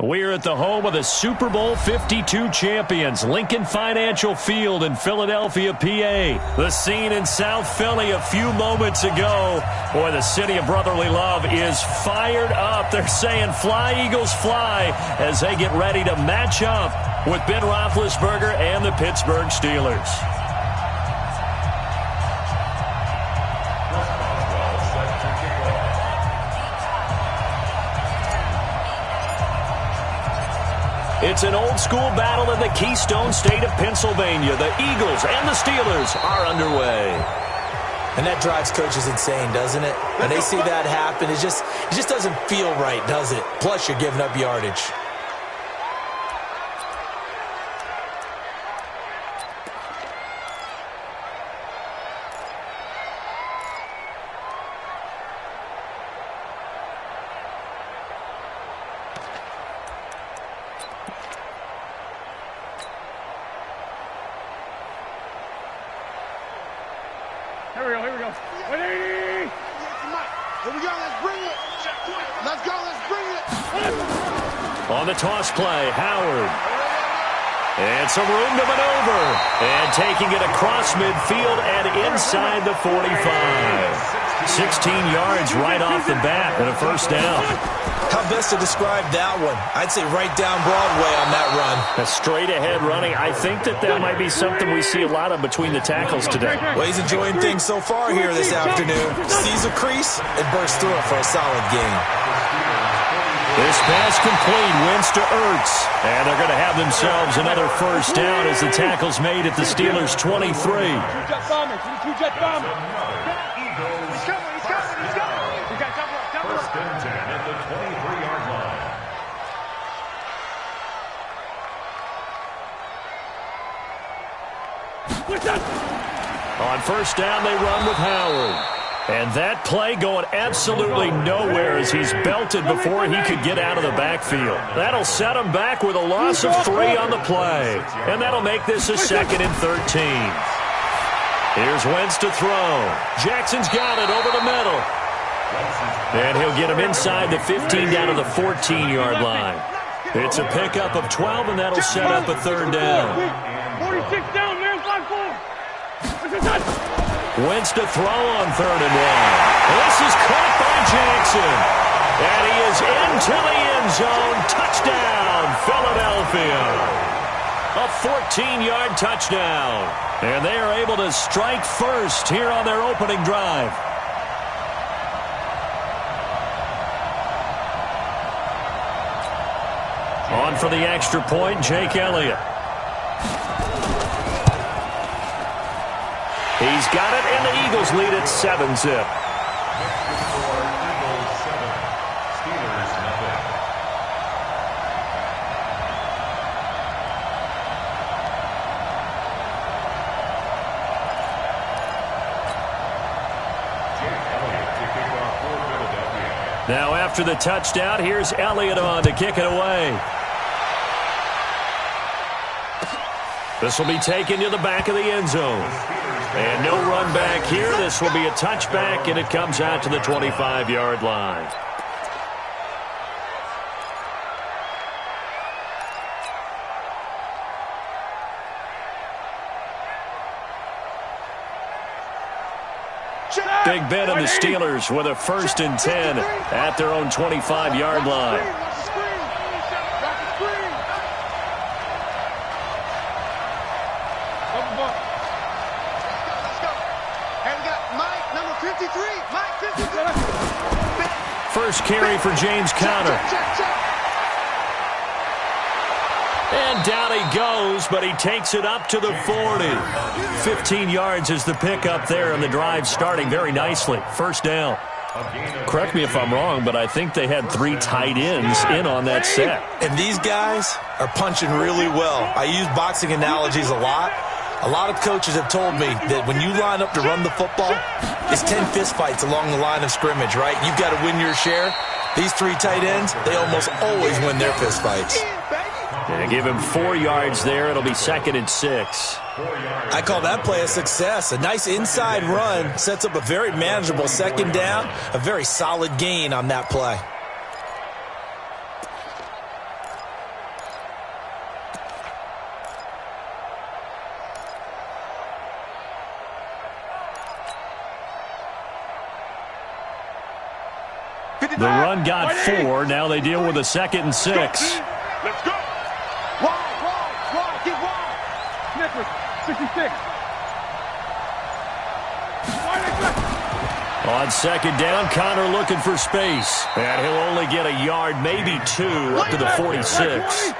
We're at the home of the Super Bowl 52 champions, Lincoln Financial Field in Philadelphia, PA. The scene in South Philly a few moments ago. Boy, the city of brotherly love is fired up. They're saying, "Fly, Eagles, fly," as they get ready to match up with Ben Roethlisberger and the Pittsburgh Steelers. It's an old-school battle in the Keystone State of Pennsylvania. The Eagles and the Steelers are underway. And that drives coaches insane, doesn't it? When they see that happen, it just doesn't feel right, does it? Plus, you're giving up yardage. Here we go. 180! Here we go, let's bring it! Let's go, let's bring it! On the toss play, Howard. And some room to maneuver. And taking it across midfield and inside the 45. 16 yards right off the bat and a first down. How best to describe that one? I'd say right down Broadway on that run. A straight-ahead running. I think that might be something we see a lot of between the tackles today. Well, he's enjoying things so far here this afternoon. Sees a crease and bursts through it for a solid gain. This pass complete, wins to Ertz. And they're going to have themselves another first down as the tackle's made at the Steelers' 23. Two-jet bomber. Two-jet bomber. First and 10 at the 23-yard line. On first down, they run with Howard. And that play going absolutely nowhere as he's belted before he could get out of the backfield. That'll set him back with a loss of 3 on the play. And that'll make this a 2nd and 13. Here's Wentz to throw. Jackson's got it over the middle. And he'll get him inside the 15 down to the 14-yard line. It's a pickup of 12, and that'll set up a 3rd down. 46 down, man, 5-4. Wentz to throw on 3rd and 1. This is caught by Jackson. And he is into the end zone. Touchdown, Philadelphia. A 14-yard touchdown. And they are able to strike first here on their opening drive. On for the extra point, Jake Elliott. He's got it, and the Eagles lead at 7-zip. Now after the touchdown, here's Elliott on to kick it away. This will be taken to the back of the end zone. And no run back here. This will be a touchback, and it comes out to the 25-yard line. Big Ben and the Steelers with a 1st and 10 at their own 25-yard line. First carry for James Conner. And down he goes, but he takes it up to the 40. 15 yards is the pickup there, and the drive starting very nicely. First down. Correct me if I'm wrong, but I think they had 3 tight ends in on that set. And these guys are punching really well. I use boxing analogies a lot. A lot of coaches have told me that when you line up to run the football, it's 10 fistfights along the line of scrimmage, right? You've got to win your share. These 3 tight ends, they almost always win their fistfights. And give him 4 yards there. It'll be 2nd and 6. I call that play a success. A nice inside run sets up a very manageable 2nd down. A very solid gain on that play. The run got 4. Now they deal with a 2nd and 6. Let's go. Wide, get wide. Nicholas, 66. On 2nd down, Connor looking for space. And he'll only get a yard, maybe 2, up to the 46.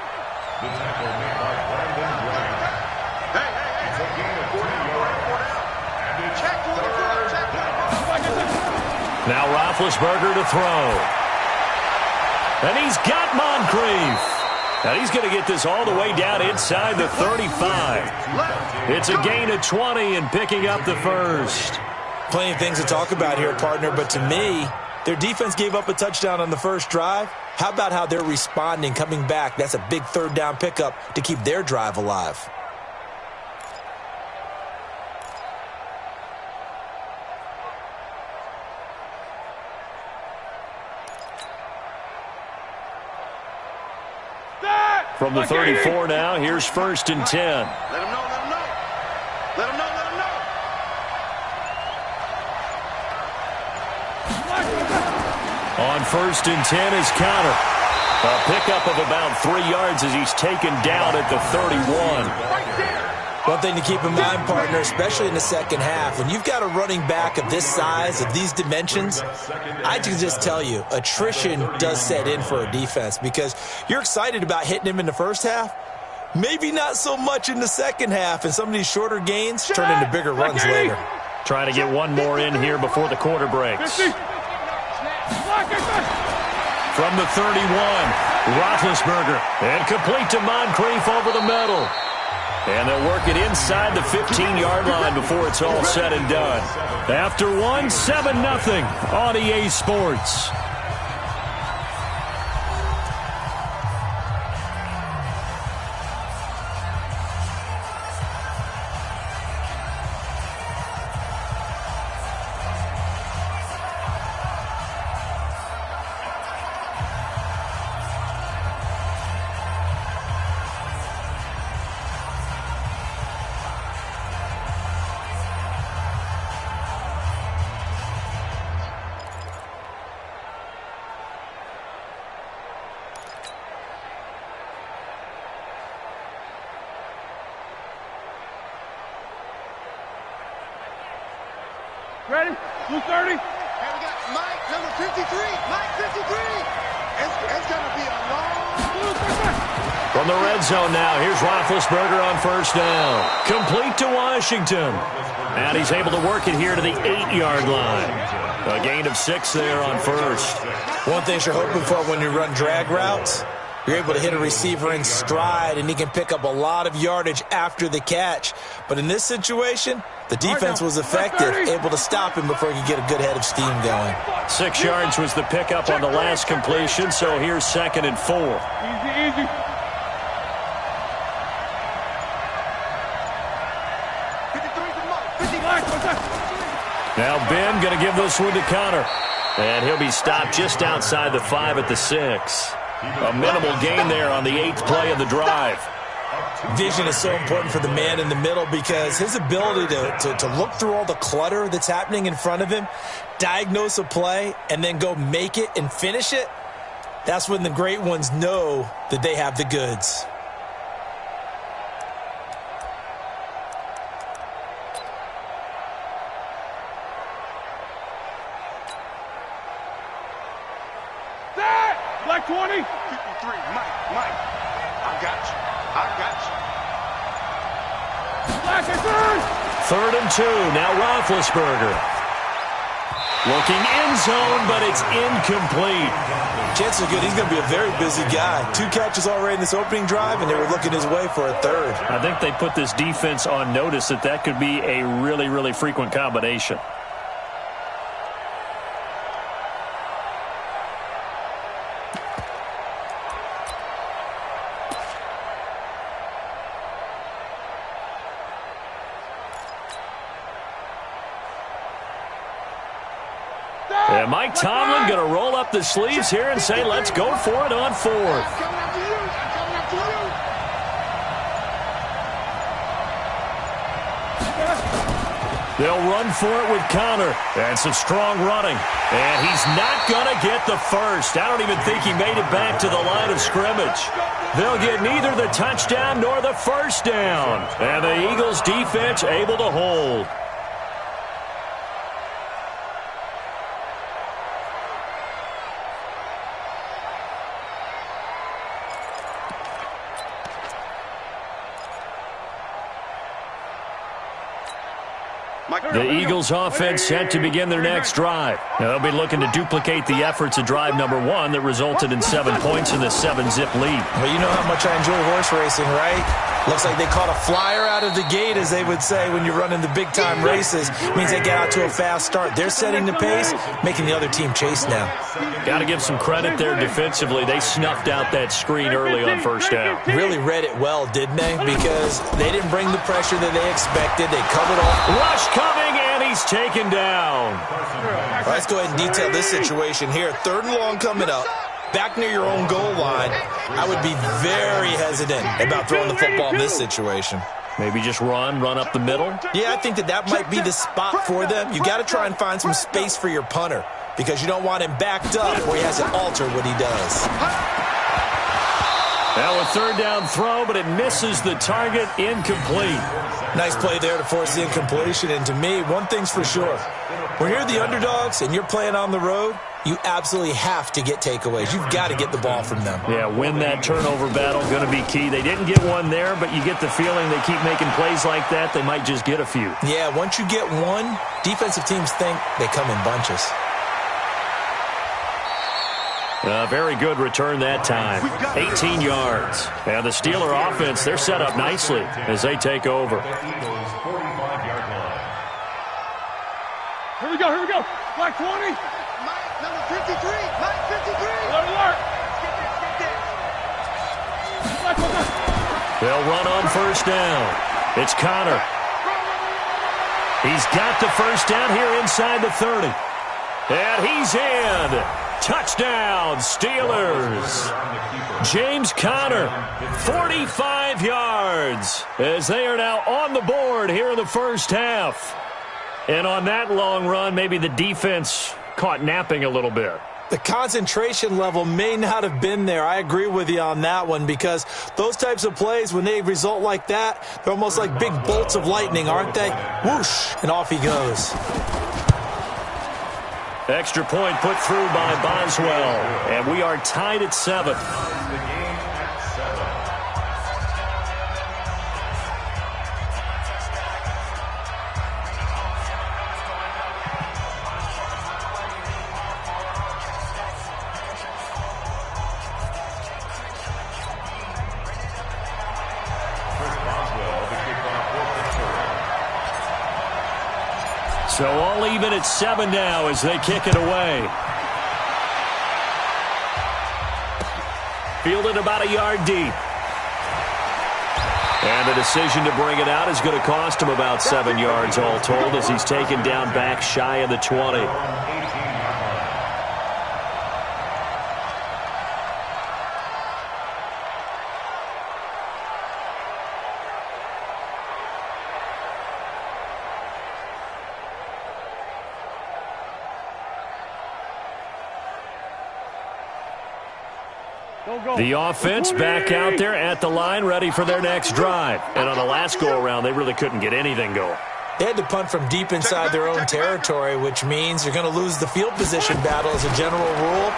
Now Roethlisberger to throw. And he's got Moncrief. Now he's going to get this all the way down inside the 35. It's a gain of 20 and picking up the first. Plenty of things to talk about here, partner, but to me, their defense gave up a touchdown on the first drive. How about how they're responding, coming back? That's a big 3rd down pickup to keep their drive alive. From the 34 now, here's 1st and 10. Let him know, let him know. Let him know, let him know. On 1st and 10 is Connor. A pickup of about 3 yards as he's taken down at the 31. One thing to keep in mind, partner, especially in the second half, when you've got a running back of this size, of these dimensions, I can just tell you, attrition does set in for a defense because you're excited about hitting him in the first half. Maybe not so much in the second half, and some of these shorter gains turn into bigger runs later. Trying to get one more in here before the quarter breaks. From the 31, Roethlisberger, and complete to Moncrief over the middle. And they'll work it inside the 15-yard line before it's all said and done. After one, 7-0 on EA Sports. Ready? Blue 30. And we got Mike, number 53. Mike, 53. It's going to be a long... From the red zone now, here's Roethlisberger on 1st down. Complete to Washington. And he's able to work it here to the 8-yard line. A gain of 6 there on 1st. One thing you're hoping for when you run drag routes, you're able to hit a receiver in stride, and he can pick up a lot of yardage after the catch. But in this situation, the defense was effective, able to stop him before he could get a good head of steam going. 6 yards was the pickup on the last completion, so here's 2nd and 4. Easy. Now Ben going to give this one to Connor. And he'll be stopped just outside the 5 at the 6. A minimal gain there on the 8th play of the drive. Vision is so important for the man in the middle because his ability to look through all the clutter that's happening in front of him, diagnose a play, and then go make it and finish it, that's when the great ones know that they have the goods. Black 20. 53, Mike. I got you. Black and 3rd and 2. Now Roethlisberger. Looking end zone, but it's incomplete. Chances are good he's going to be a very busy guy. 2 catches already in this opening drive, and they were looking his way for a 3rd. I think they put this defense on notice that could be a really, really frequent combination. And Mike Tomlin going to roll up the sleeves here and say, let's go for it on 4th. They'll run for it with Connor. And some strong running. And he's not going to get the first. I don't even think he made it back to the line of scrimmage. They'll get neither the touchdown nor the first down. And the Eagles defense able to hold. The Eagles offense set to begin their next drive. They'll be looking to duplicate the efforts of drive number 1 that resulted in 7 points in the 7-zip lead. Well, you know how much I enjoy horse racing, right? Looks like they caught a flyer out of the gate, as they would say when you're running the big-time races. Means they get out to a fast start. They're setting the pace, making the other team chase now. Got to give some credit there defensively. They snuffed out that screen early on first down. Really read it well, didn't they? Because they didn't bring the pressure that they expected. They covered off. Rush coming, and he's taken down. Right, let's go ahead and detail this situation here. 3rd and long coming up. Back near your own goal line, I would be very hesitant about throwing the football in this situation. Maybe just run up the middle? Yeah, I think that might be the spot for them. You got to try and find some space for your punter because you don't want him backed up where he has to alter what he does. Now a 3rd down throw, but it misses the target, incomplete. Nice play there to force the incompletion. And to me, one thing's for sure. When you're the underdogs and you're playing on the road, you absolutely have to get takeaways. You've got to get the ball from them. Yeah, win that turnover battle, going to be key. They didn't get one there, but you get the feeling they keep making plays like that, they might just get a few. Yeah, once you get one, defensive teams think they come in bunches. Very good return that time. 18 yards. And the Steeler offense, they're set up nicely as they take over. Here we go. Black 20. Number 53. Mike 53. Alert. They'll run on first down. It's Connor. He's got the first down here inside the 30. And he's in. Touchdown, Steelers. James Conner, 45 yards, as they are now on the board here in the first half. And on that long run, maybe the defense caught napping a little bit. The concentration level may not have been there. I agree with you on that one because those types of plays, when they result like that, they're almost like big bolts of lightning, aren't they? Whoosh, and off he goes. Extra point put through by Boswell, and we are tied at 7. So all even at 7 now as they kick it away. Fielded about a yard deep. And the decision to bring it out is going to cost him about 7 yards all told as he's taken down back shy of the 20. The offense back out there at the line, ready for their next drive. And on the last go-around, they really couldn't get anything going. They had to punt from deep inside their own territory, which means you're going to lose the field position battle as a general rule.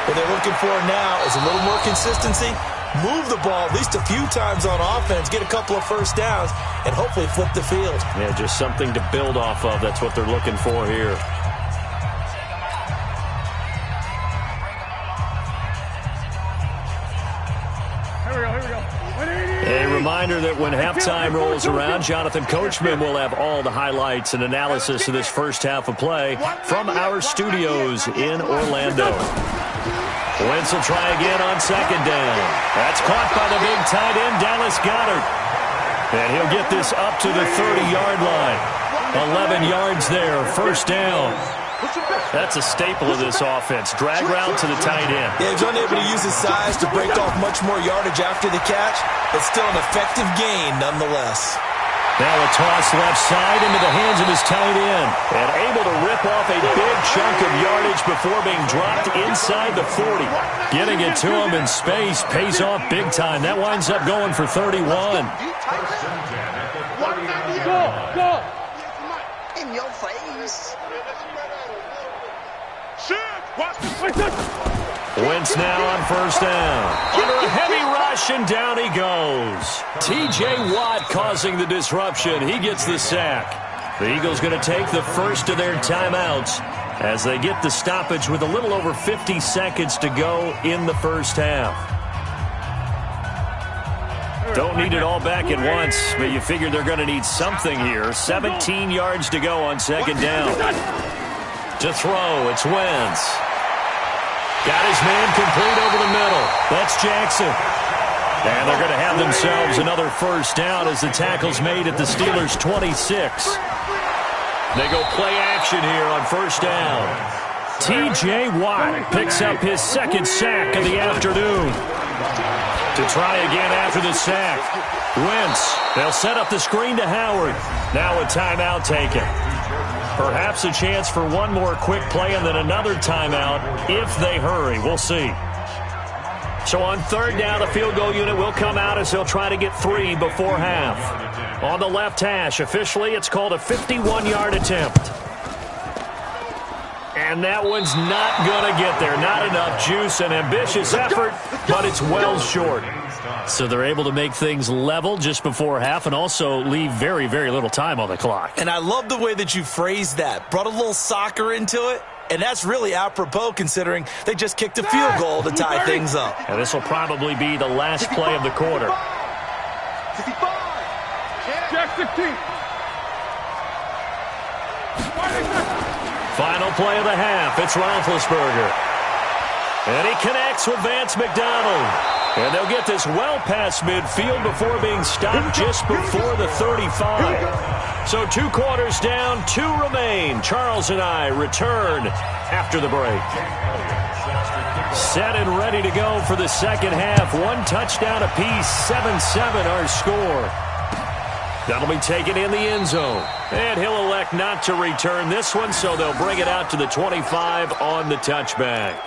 What they're looking for now is a little more consistency, move the ball at least a few times on offense, get a couple of first downs, and hopefully flip the field. Yeah, just something to build off of. That's what they're looking for here. A reminder that when halftime rolls around, Jonathan Coachman will have all the highlights and analysis of this first half of play from our studios in Orlando. Wentz will try again on second down. That's caught by the big tight end, Dallas Goedert. And he'll get this up to the 30-yard line. 11 yards there, first down. That's a staple of this offense. Drag route to the tight end. Yeah, he's unable to use his size to break off much more yardage after the catch, but still an effective gain nonetheless. Now a toss left side into the hands of his tight end. And able to rip off a big chunk of yardage before being dropped inside the 40. Getting it to him in space pays off big time. That winds up going for 31. Go! In your face. Wentz now on first down. Under a heavy rush, and down he goes. T.J. Watt causing the disruption. He gets the sack. The Eagles going to take the first of their timeouts as they get the stoppage with a little over 50 seconds to go in the first half. Don't need it all back at once, but you figure they're going to need something here. 17 yards to go on second down. To throw, it's Wentz. Got his man complete over the middle. That's Jackson. And they're going to have themselves another first down as the tackle's made at the Steelers' 26. They go play action here on first down. T.J. Watt picks up his second sack of the afternoon. To try again after the sack. Wentz, they'll set up the screen to Howard. Now a timeout taken. Perhaps a chance for one more quick play and then another timeout if they hurry. We'll see. So on third down, the field goal unit will come out as they'll try to get 3 before half. On the left hash, officially, it's called a 51-yard attempt. And that one's not going to get there. Not enough juice, an ambitious effort, but it's well short. So they're able to make things level just before half and also leave very, very little time on the clock. And I love the way that you phrased that. Brought a little soccer into it. And that's really apropos considering they just kicked a field goal to tie things up. And this will probably be the last play of the quarter. 55. Jack 16. Final play of the half. It's Roethlisberger. And he connects with Vance McDonald. And they'll get this well past midfield before being stopped just before the 35. So 2 quarters down, 2 remain. Charles and I return after the break. Set and ready to go for the second half. 1 touchdown apiece, 7-7 our score. That'll be taken in the end zone. And he'll elect not to return this one, so they'll bring it out to the 25 on the touchback.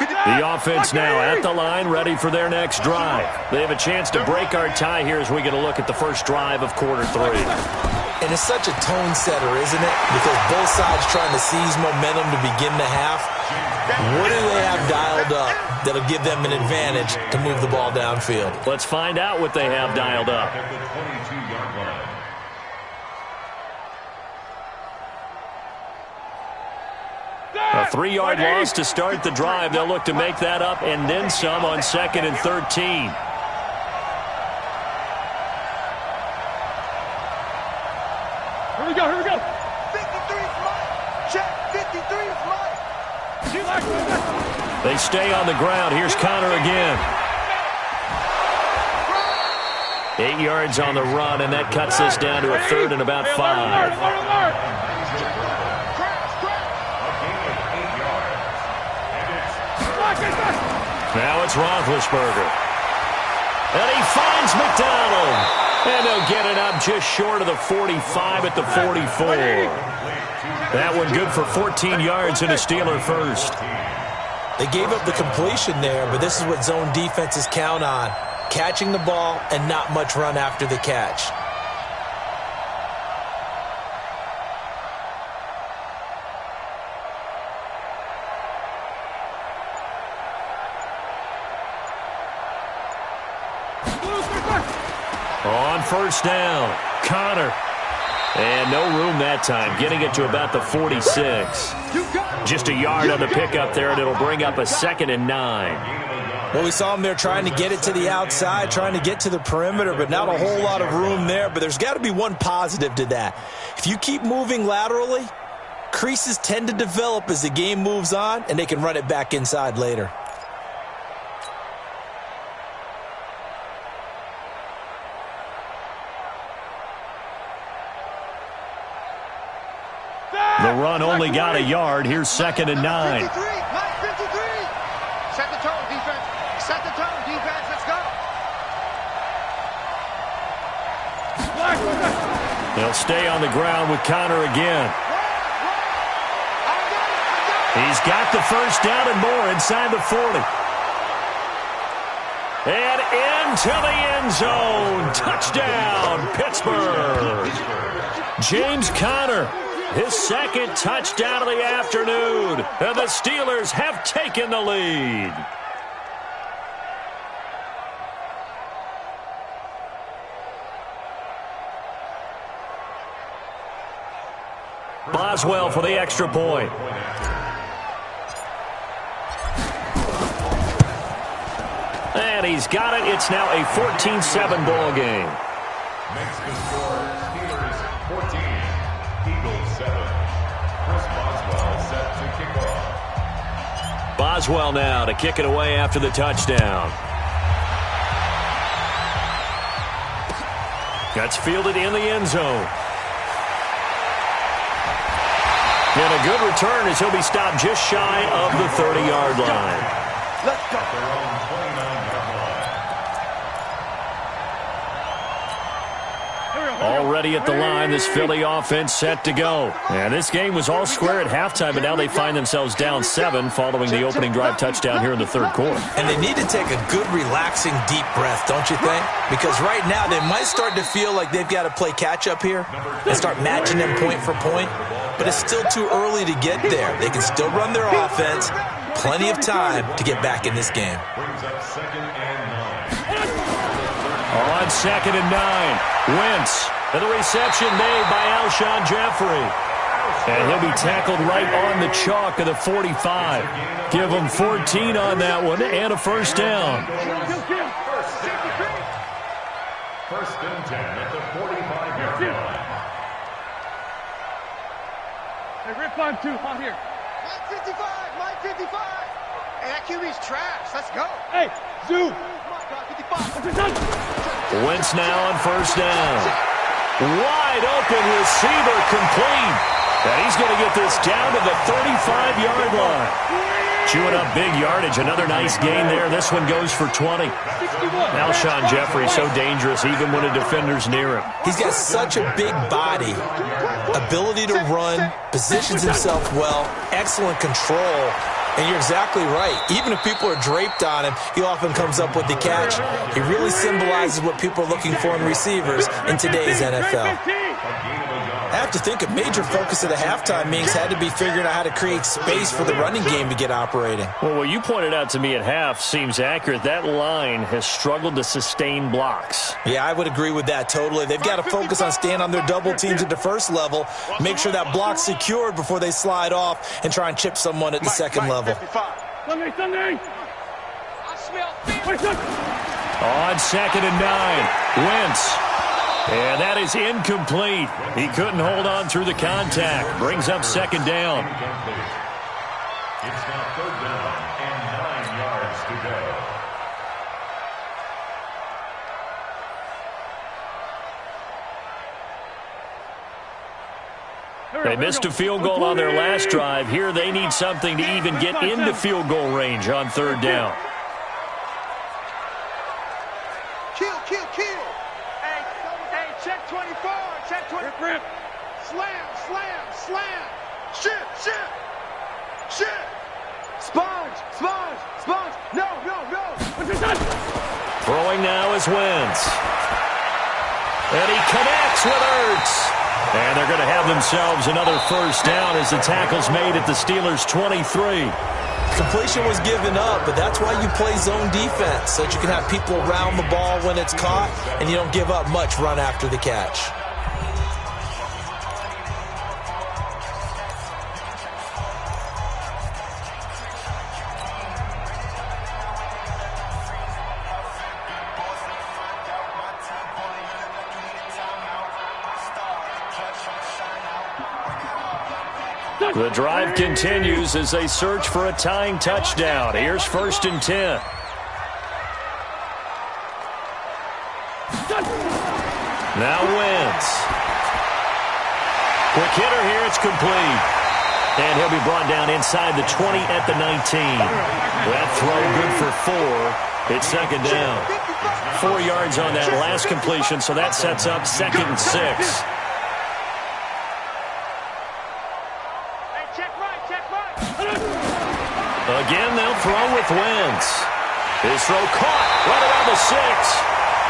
The offense now at the line, ready for their next drive. They have a chance to break our tie here as we get a look at the first drive of quarter 3. And it's such a tone setter, isn't it? Because both sides trying to seize momentum to begin the half. What do they have dialed up that'll give them an advantage to move the ball downfield? Let's find out what they have dialed up. A 3-yard loss to start the drive. They'll look to make that up and then some on 2nd and 13. Here we go. 53 is mine. Check. 53 is mine. They stay on the ground. Here's Connor again. 8 yards on the run, and that cuts us down to a 3rd and about 5. Now it's Roethlisberger. And he finds McDonald. And they'll get it up just short of the 45 at the 44. That one good for 14 yards and a Steeler first. They gave up the completion there, but this is what zone defenses count on. Catching the ball and not much run after the catch. On first down, Connor. And no room that time, getting it to about the 46. Just a yard on the pickup there, and it'll bring up a 2nd and 9. Well, we saw him there trying to get it to the outside, trying to get to the perimeter, but not a whole lot of room there. But there's got to be one positive to that. If you keep moving laterally, creases tend to develop as the game moves on, and they can run it back inside later. The run only got a yard. Here's 2nd and 9. 53. Set the tone, defense. Set the tone, defense. Let's go. They'll stay on the ground with Connor again. He's got the first down and more inside the 40. And into the end zone. Touchdown, Pittsburgh. James Conner, his second touchdown of the afternoon. And the Steelers have taken the lead. Boswell for the extra point. And he's got it. It's now a 14-7 ball game. Makes the score Steelers 14, Eagles 7. Chris Boswell set to kick off. Boswell now to kick it away after the touchdown. That's fielded in the end zone. And a good return as he'll be stopped just shy of the 30-yard line. Let's go. Their own 29-yard line. Already at the line, this Philly offense set to go. And this game was all square at halftime, but now they find themselves down 7 following the opening drive touchdown here in the third quarter. And they need to take a good, relaxing, deep breath, don't you think? Because right now they might start to feel like they've got to play catch-up here and start matching them point for point. But it's still too early to get there. They can still run their offense. Plenty of time to get back in this game. Brings up 2nd and 9. On 2nd and 9, Wentz. And the reception made by Alshon Jeffrey. And he'll be tackled right on the chalk of the 45. Give him 14 on that one and a first down. First and 10 at the 45-yard line. Hey, Rip 5-2, on here. Mike 55, Mike 55. Hey, that QB's trash. Let's go. Hey, Zoo. Come on, God, 55. Wentz now on first down. Wide open receiver complete. And he's going to get this down to the 35-yard line. Chewing up big yardage. Another nice gain there. This one goes for 20. Alshon Jeffrey so dangerous even when a defender's near him. He's got such a big body, ability to run, positions himself well, excellent control. And you're exactly right. Even if people are draped on him, he often comes up with the catch. He really symbolizes what people are looking for in receivers in today's NFL. I have to think a major focus of the halftime meetings had to be figuring out how to create space for the running game to get operating. Well, what you pointed out to me at half seems accurate. That line has struggled to sustain blocks. Yeah, I would agree with that totally. They've got to focus on staying on their double teams at the first level, make sure that block's secured before they slide off and try and chip someone at the second level. Sunday. On 2nd and 9, Wentz. And that is incomplete. He couldn't hold on through the contact. Brings up second down. It's now 3rd down and 9 yards to go. They missed a field goal on their last drive. Here they need something to even get into field goal range on 3rd down. Kill. Hey, check 24. Check 24. Rip. Slam. Shit. Sponge. No. Throwing now is Wentz. And he connects with Ertz. And they're going to have themselves another first down as the tackle's made at the Steelers' 23. Completion was given up, but that's why you play zone defense, so that you can have people around the ball when it's caught, and you don't give up much run after the catch. The drive continues as they search for a tying touchdown. Here's 1st and 10. Now Wentz. Quick hitter here. It's complete. And he'll be brought down inside the 20 at the 19. That throw good for 4. It's 2nd down. 4 yards on that last completion, so that sets up 2nd and 6. Again, they'll throw with Wentz. His throw caught right around the 6.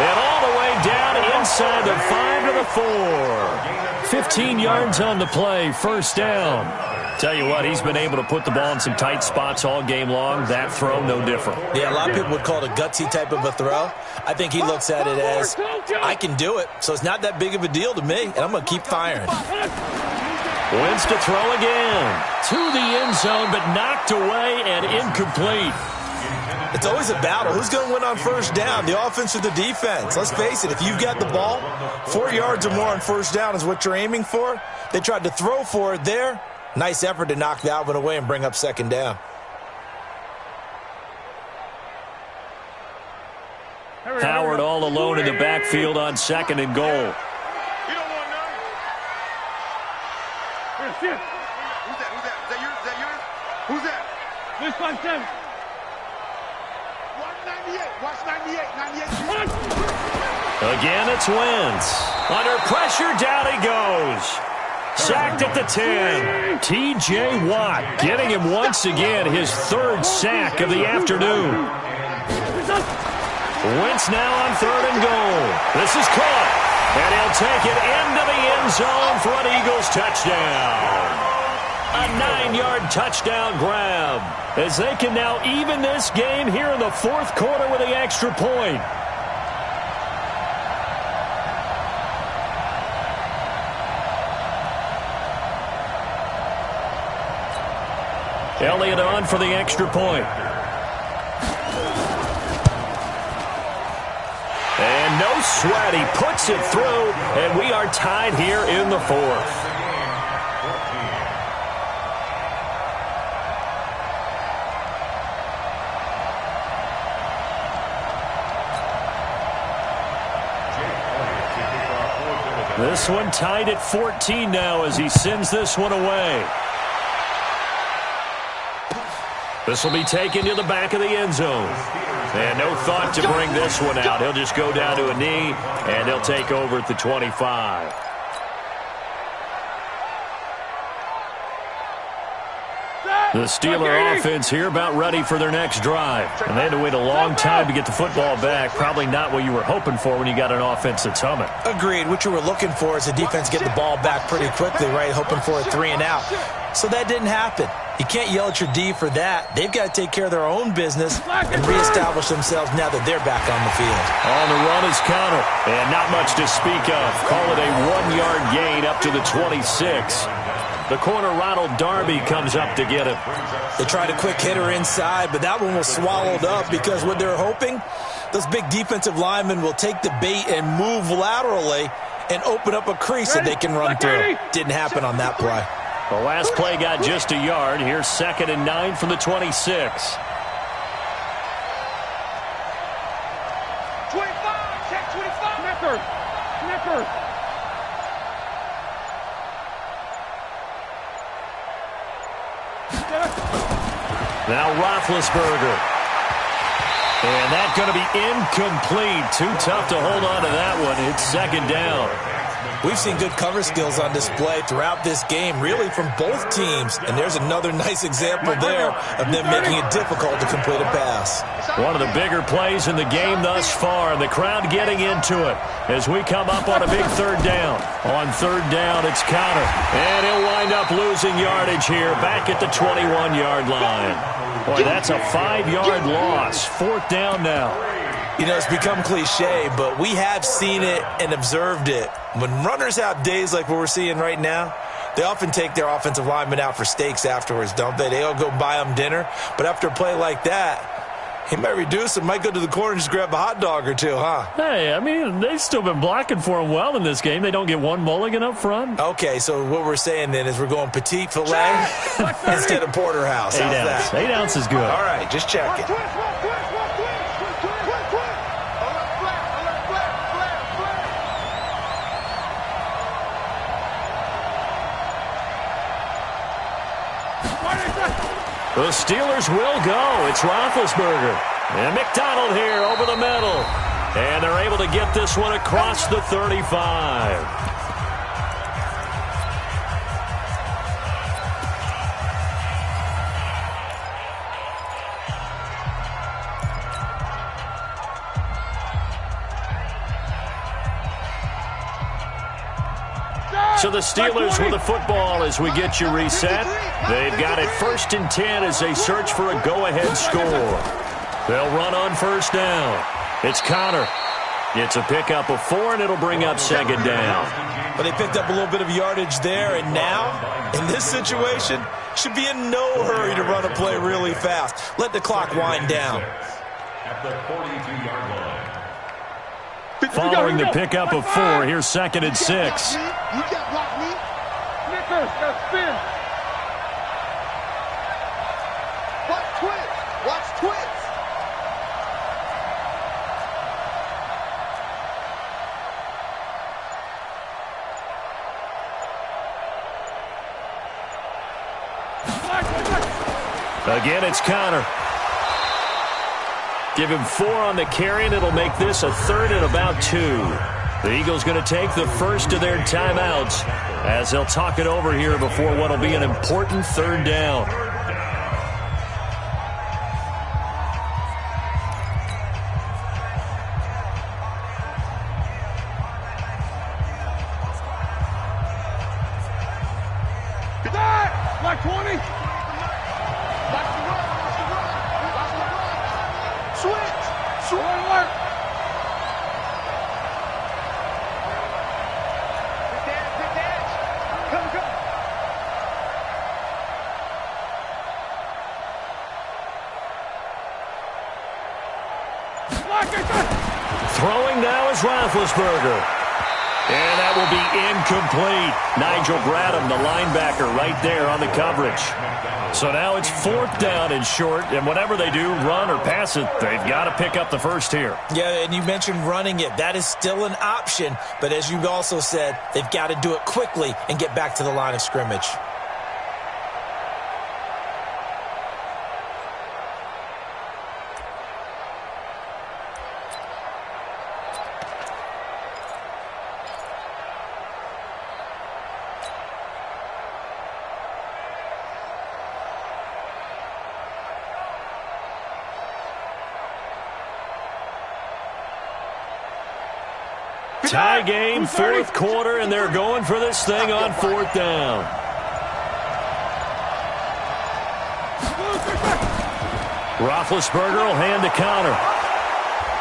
And all the way down inside the 5 to the 4. 15 yards on the play, first down. Tell you what, he's been able to put the ball in some tight spots all game long. That throw, no different. Yeah, a lot of people would call it a gutsy type of a throw. I think he looks at it as, I can do it, so it's not that big of a deal to me, and I'm going to keep firing. Wentz to throw again. To the end zone, but knocked away and incomplete. It's always a battle. Who's going to win on first down, the offense or the defense? Let's face it, if you've got the ball, 4 yards or more on first down is what you're aiming for. They tried to throw for it there. Nice effort to knock that one away and bring up second down. Howard all alone in the backfield on second and goal. You don't want none. Who's that? Who's that? Is that yours? Is that yours? Who's that? This 5'7". Watch 98. Watch 98. 98. Again, it's Wentz. Under pressure, down he goes. Sacked at the 10. T.J. Watt getting him once again his third sack of the afternoon. Wentz now on third and goal. This is caught. And he'll take it into the end zone for an Eagles touchdown. A 9-yard touchdown grab. As they can now even this game here in the fourth quarter with the extra point. Elliott on for the extra point. And no sweat. He puts it through, and we are tied here in the fourth. This one tied at 14 now as he sends this one away. This will be taken to the back of the end zone. And no thought to bring this one out. He'll just go down to a knee, and he'll take over at the 25. The Steeler offense here about ready for their next drive. And they had to wait a long time to get the football back. Probably not what you were hoping for when you got an offense that's humming. Agreed. What you were looking for is the defense get the ball back pretty quickly, right? Hoping for a 3 and out. So that didn't happen. You can't yell at your D for that. They've got to take care of their own business and reestablish themselves now that they're back on the field. On the run is counter. And not much to speak of. Call it a 1-yard gain up to the 26. The corner Ronald Darby comes up to get him. They tried a quick hitter inside, but that one was swallowed up because what they're hoping, those big defensive linemen will take the bait and move laterally and open up a crease that they can run through. Didn't happen on that play. The last play got just a yard. Here's 2nd and 9 from the 26. 25. Check 25. Snapper. Now Roethlisberger. And that's going to be incomplete. Too tough to hold on to that one. It's 2nd down. We've seen good cover skills on display throughout this game, really from both teams. And there's another nice example there of them making it difficult to complete a pass. One of the bigger plays in the game thus far. The crowd getting into it as we come up on a big 3rd down. On 3rd down, it's counter. And he'll wind up losing yardage here back at the 21-yard line. Boy, that's a 5-yard loss. 4th down now. You know, it's become cliche, but we have seen it and observed it. When runners have days like what we're seeing right now, they often take their offensive linemen out for steaks afterwards, don't they? They all go buy them dinner. But after a play like that, he might reduce it, might go to the corner and just grab a hot dog or two, huh? Hey, I mean, they've still been blocking for him well in this game. They don't get one mulligan up front. Okay, so what we're saying then is we're going petite filet instead of porterhouse. How's that? 8 ounce is good. All right, just checking. The Steelers will go. It's Roethlisberger. And McDonald here over the middle. And they're able to get this one across the 35. So the Steelers with the football as we get you reset. They've got it 1st and 10 as they search for a go-ahead score. They'll run on 1st down. It's Connor. It's a pickup of 4, and it'll bring up 2nd down. But they picked up a little bit of yardage there, and now, in this situation, should be in no hurry to run a play really fast. Let the clock wind down. At the 42-yard line. Following the pickup of 4, here's 2nd and 6. You can't block me. Snickers, got spin. Watch twins. Watch twins. Again, it's Connor. Give him 4 on the carry, and it'll make this a 3rd and about 2. The Eagles going to take the first of their timeouts as they'll talk it over here before what will be an important 3rd down. Like 20. Switch! Switch! Alert! Big dash! Come! Throwing now is Roethlisberger. And that will be incomplete. Nigel Bradham, the linebacker, right there on the coverage. So now it's 4th down and short, and whatever they do, run or pass it, they've got to pick up the first here. Yeah, and you mentioned running it. That is still an option, but as you also said, they've got to do it quickly and get back to the line of scrimmage. Tie game, 4th quarter, and they're going for this thing on 4th down. Roethlisberger will hand to Connor.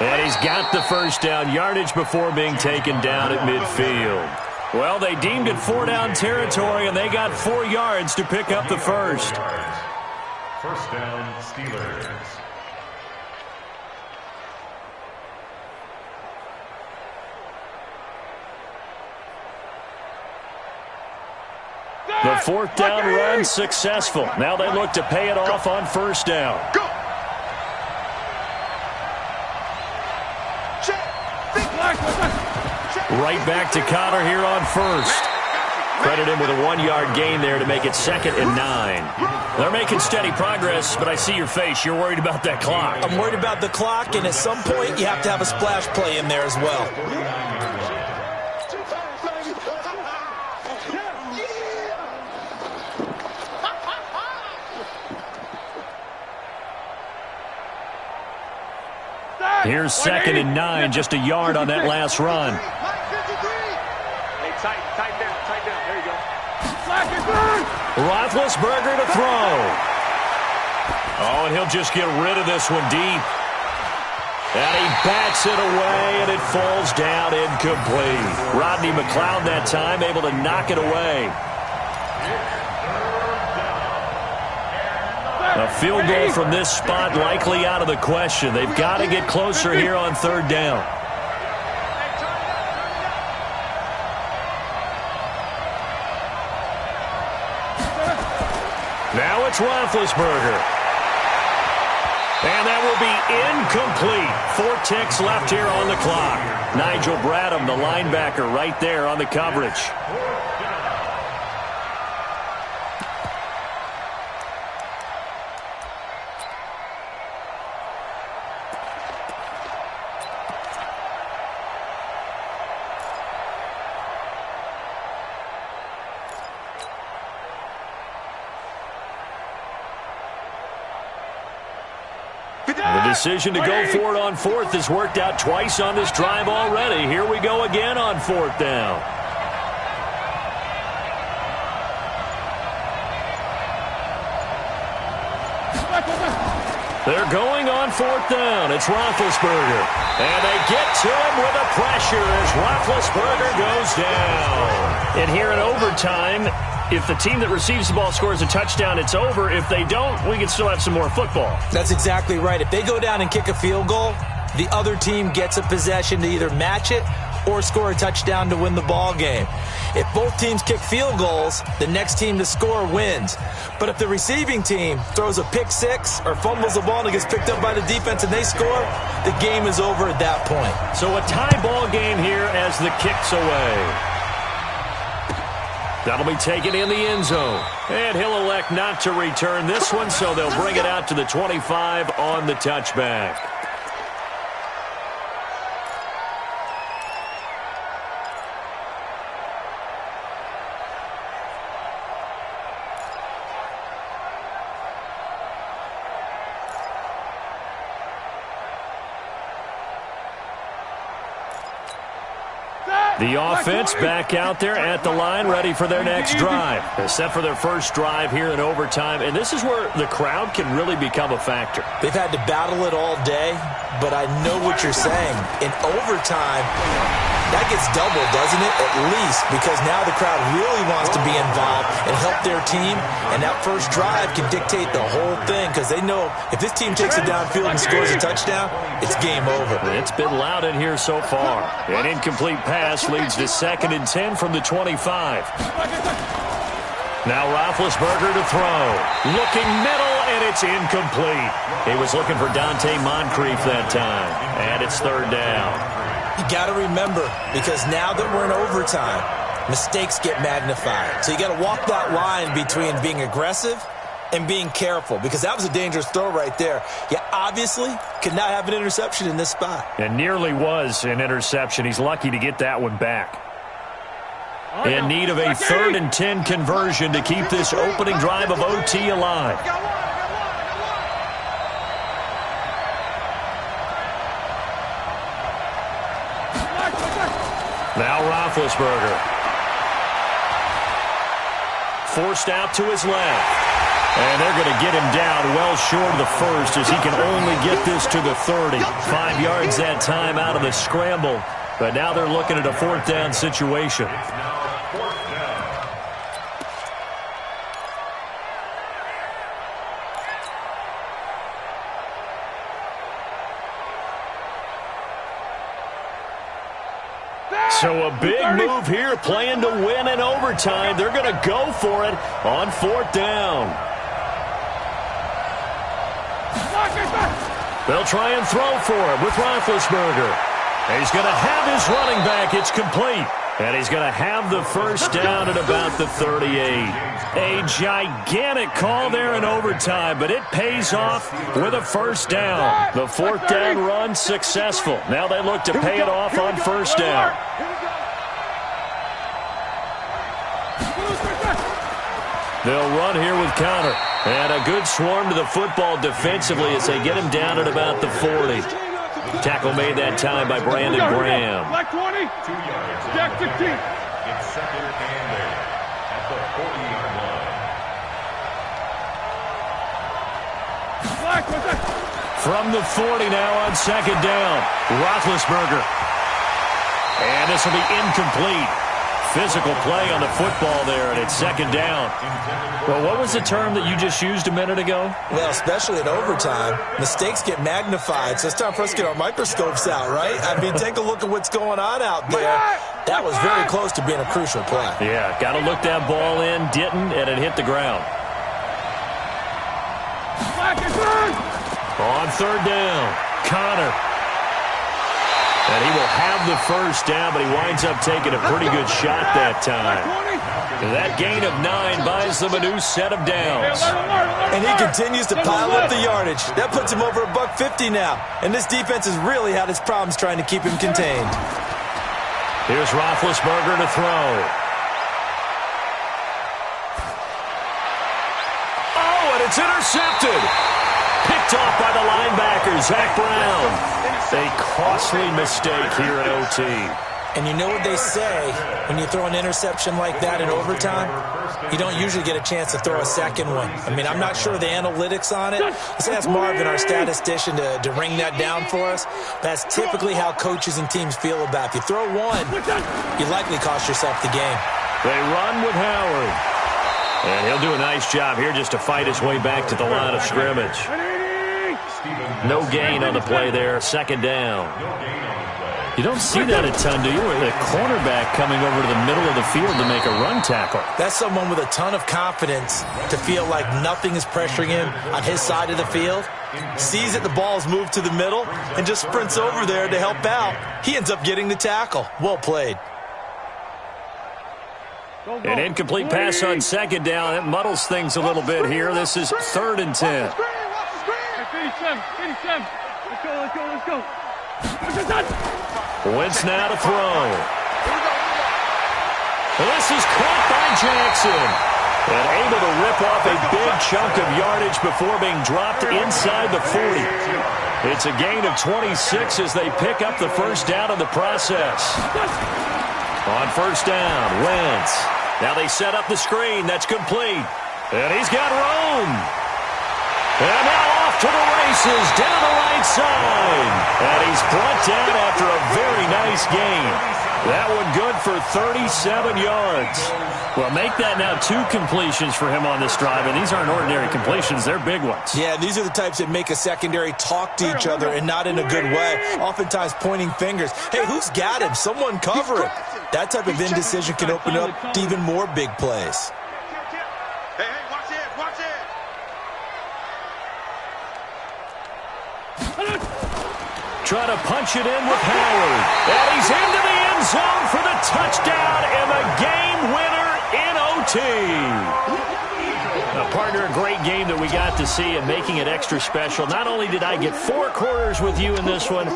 And he's got the first down yardage before being taken down at midfield. Well, they deemed it 4-down territory, and they got 4 yards to pick up the first. 1st down, Steelers. The 4th down run successful. Now they look to pay it off on 1st down. Go! Right back to Connor here on 1st. Credit him with a 1-yard gain there to make it 2nd and 9. They're making steady progress, but I see your face. You're worried about that clock. I'm worried about the clock, and at some point, you have to have a splash play in there as well. Here's 2nd and 9, just a yard on that last run. Hey, tighten down. There you go. Roethlisberger to throw. Oh, and he'll just get rid of this one deep. And he bats it away, and it falls down incomplete. Rodney McLeod that time able to knock it away. A field goal from this spot likely out of the question. They've got to get closer here on 3rd down. Now it's Roethlisberger. And that will be incomplete. 4 ticks left here on the clock. Nigel Bradham, the linebacker, right there on the coverage. The decision to go for it on 4th has worked out twice on this drive already. Here we go again on 4th down. They're going on 4th down. It's Roethlisberger. And they get to him with the pressure as Roethlisberger goes down. And here in overtime, if the team that receives the ball scores a touchdown, it's over. If they don't, we can still have some more football. That's exactly right. If they go down and kick a field goal, the other team gets a possession to either match it or score a touchdown to win the ball game. If both teams kick field goals, the next team to score wins. But if the receiving team throws a pick six or fumbles the ball and it gets picked up by the defense and they score, the game is over at that point. So a tie ball game here as the kick's away. That'll be taken in the end zone. And he'll elect not to return this one, so they'll bring it out to the 25 on the touchback. The offense back out there at the line, ready for their next drive. They're set for their first drive here in overtime, and this is where the crowd can really become a factor. They've had to battle it all day, but I know what you're saying. In overtime, that gets doubled, doesn't it? At least, because now the crowd really wants to be involved and help their team, and that first drive can dictate the whole thing because they know if this team takes it downfield and scores a touchdown, it's game over. It's been loud in here so far. An incomplete pass leads to 2nd and 10 from the 25. Now Roethlisberger to throw. Looking middle, and it's incomplete. He was looking for Dante Moncrief that time. And it's 3rd down. You got to remember, because now that we're in overtime, mistakes get magnified. So you got to walk that line between being aggressive and being careful, because that was a dangerous throw right there. You obviously could not have an interception in this spot. And nearly was an interception. He's lucky to get that one back. In need of a 3rd and 10 conversion to keep this opening drive of OT alive. Now Roethlisberger. Forced out to his left. And they're going to get him down well short of the first as he can only get this to the 30. 5 yards that time out of the scramble. But now they're looking at a 4th down situation. So a big move here, playing to win in overtime. They're going to go for it on 4th down. They'll try and throw for him with Roethlisberger. He's going to have his running back. It's complete. And he's going to have the first down at about the 38. A gigantic call there in overtime, but it pays off with a first down. The 4th down run successful. Now they look to pay it off on 1st down. They'll run here with Connor. And a good swarm to the football defensively as they get him down at about the 40. Tackle made that time by Brandon Graham. Black 20. Jack 16. It's 2nd and 8 at the 40-yard line. From the 40 now on 2nd down. Roethlisberger. And this will be incomplete. Physical play on the football there, and it's 2nd down. Well, what was the term that you just used a minute ago? Well, especially in overtime, mistakes get magnified, so it's time for us to get our microscopes out, right? I mean, take a look at what's going on out there. That was very close to being a crucial play. Yeah, got to look that ball in, didn't, and it hit the ground. On 3rd down, Connor. And he will have the first down, but he winds up taking a pretty good shot that time. That gain of 9 buys them a new set of downs. And he continues to pile up the yardage. That puts him over $150 now. And this defense has really had its problems trying to keep him contained. Here's Roethlisberger to throw. Oh, and it's intercepted. Picked off by the linebacker, Zach Brown. A costly mistake here at OT. And you know what they say, when you throw an interception like that in overtime, you don't usually get a chance to throw a second one. I mean, I'm not sure of the analytics on it. Let's ask Marvin, our statistician, to ring that down for us. That's typically how coaches and teams feel about it. If you throw one, you likely cost yourself the game. They run with Howard. And he'll do a nice job here just to fight his way back to the line of scrimmage. No gain on the play there. Second down. You don't see that a ton, do you? With a cornerback coming over to the middle of the field to make a run tackle. That's someone with a ton of confidence to feel like nothing is pressuring him on his side of the field. Sees that the ball is moved to the middle and just sprints over there to help out. He ends up getting the tackle. Well played. An incomplete pass on second down. That muddles things a little bit here. This is 3rd and 10. Let's go. Wentz now to throw. This is caught by Jackson. And able to rip off a big chunk of yardage before being dropped inside the 40. It's a gain of 26 as they pick up the first down in the process. On first down, Wentz. Now they set up the screen. That's complete. And he's got room. And now off to the races down the right side. And he's brought down after a very nice gain. That one good for 37 yards. Well, make that now 2 completions for him on this drive, and these aren't ordinary completions. They're big ones. Yeah, these are the types that make a secondary talk to each other and not in a good way, oftentimes pointing fingers. Hey, who's got him? Someone cover him. That type of indecision can open up to even more big plays. Hey, watch it. Trying to punch it in with Howard. And he's into the end zone for the touchdown and the game winner in OT. Partner, a great game that we got to see and making it extra special. Not only did I get 4 quarters with you in this one,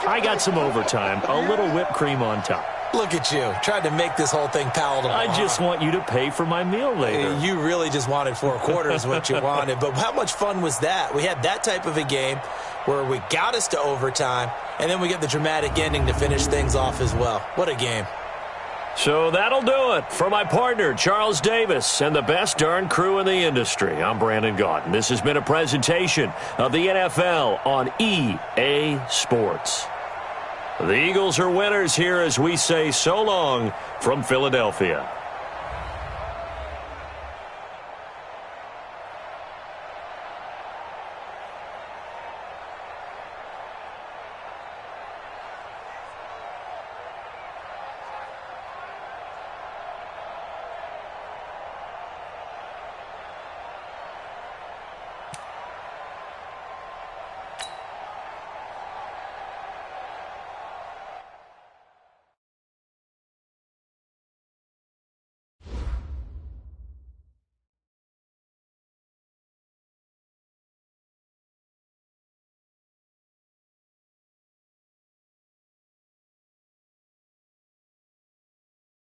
I got some overtime, a little whipped cream on top. Look at you, trying to make this whole thing palatable. I just want you to pay for my meal later. You really just wanted 4 quarters, what you wanted. But how much fun was that? We had that type of a game where we got us to overtime, and then we get the dramatic ending to finish things off as well. What a game. So that'll do it. For my partner, Charles Davis, and the best darn crew in the industry, I'm Brandon Gaudin. This has been a presentation of the NFL on EA Sports. The Eagles are winners here as we say so long from Philadelphia.